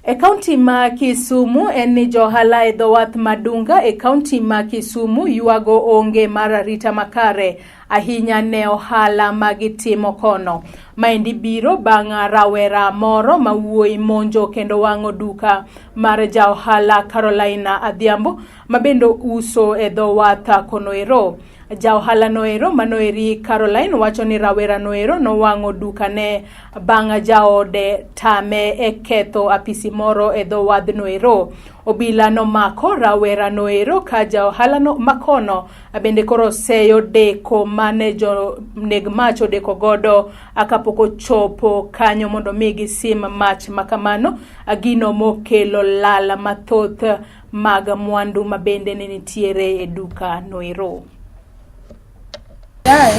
E kaunti ma Kisumu en ni johala e dhowath Madunga e kaunti ma Kisumu yuago onge mar arita makare ahinya ne ohala magitimo kono. Maendi biro bang' rawera moro mawuoyi monjo kendo wang'o duka mar ja ohala Carolina Adhiambo mabendo uso e dhowath konoero. Ja ohala noero manoeri Caroline wacho ni rawera noero no wang'o duka ne bang' jaode tame e ketho apisi moro e dhowadh noero. Obila no mako rawera noero ka ja ohala no makono bende koro seyo deko mane jo neg mach odeko godo akapoko chopo kanyo mondo migi sim mach makamano agino mokelo lala mathoth mag mwandu mabende ne nitiere e duka noero. Yae,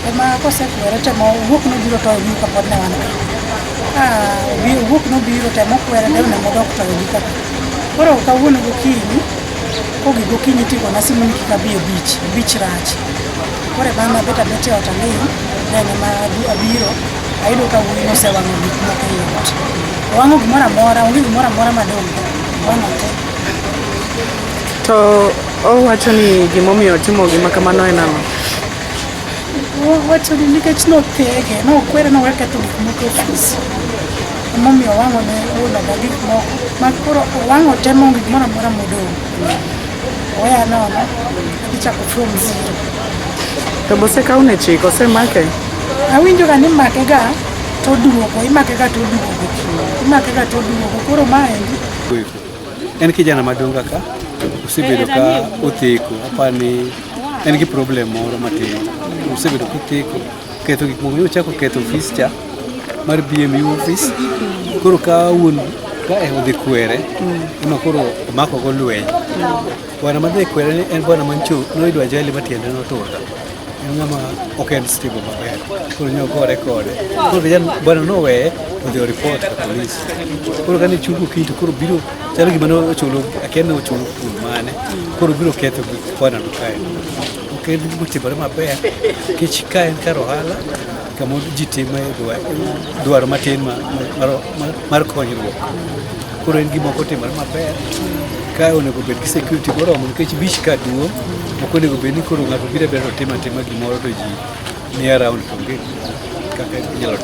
ema kose kwere temo wuok no biro to duka pod ne wan. Wuok no biro temo kwere ne na modok to duka. Koro kawuono gokinyi, kogi gokinyi tiko na simu ni kika biye beach rach. Kore bana beta bete otani, ne ma abiro, aido ka wuono no se wango gik moko yot. Wango gimora mora, onge gimora mora madongo. Wango te. To wacho ni gimomiyo timo gima kamano en ang'o? Wacho ni nikech no thege, no kwere no weke to gik moko ofis. Momiyo wango ne ulo da gik moko. Ma koro wango temo gik mora mora modong. Oya nono, ichako from zero. To bose kaune chik osemake? Awinjo ga ni make ga to duogo, imake ga to duogo. Imake ga to duogo. Koro maendi en kijana madonga ka usebedo ka otheko apani en gi problem moro matin. Usebedo kuteko ketho gik moko ochako ketho office cha mar BMU office. Koro ka wuon ka odhi kwere ema koro mako go lweny. Bwana madhi kwere en bwana mancho noidwa ajali matiende notur. En ng'ama ok en stable maber. Koro nyo gore kode. Koro bwana nowe odhi report to police. Koro kani chungu kinto koro biro chalo gima no chulo akene ochulo mane. Koro biro ketho bwana no kae. Kendo gutibore maber kich ka en kar ohala kama ji timo dwaro matin mar konyruok. Koro en gima ok otimore maber ka onego bed gi security moromo nikech bich ka duong' ok onego bed ni koro ng'ato biro timo atima gimoro to ji ni around to kaka inyalo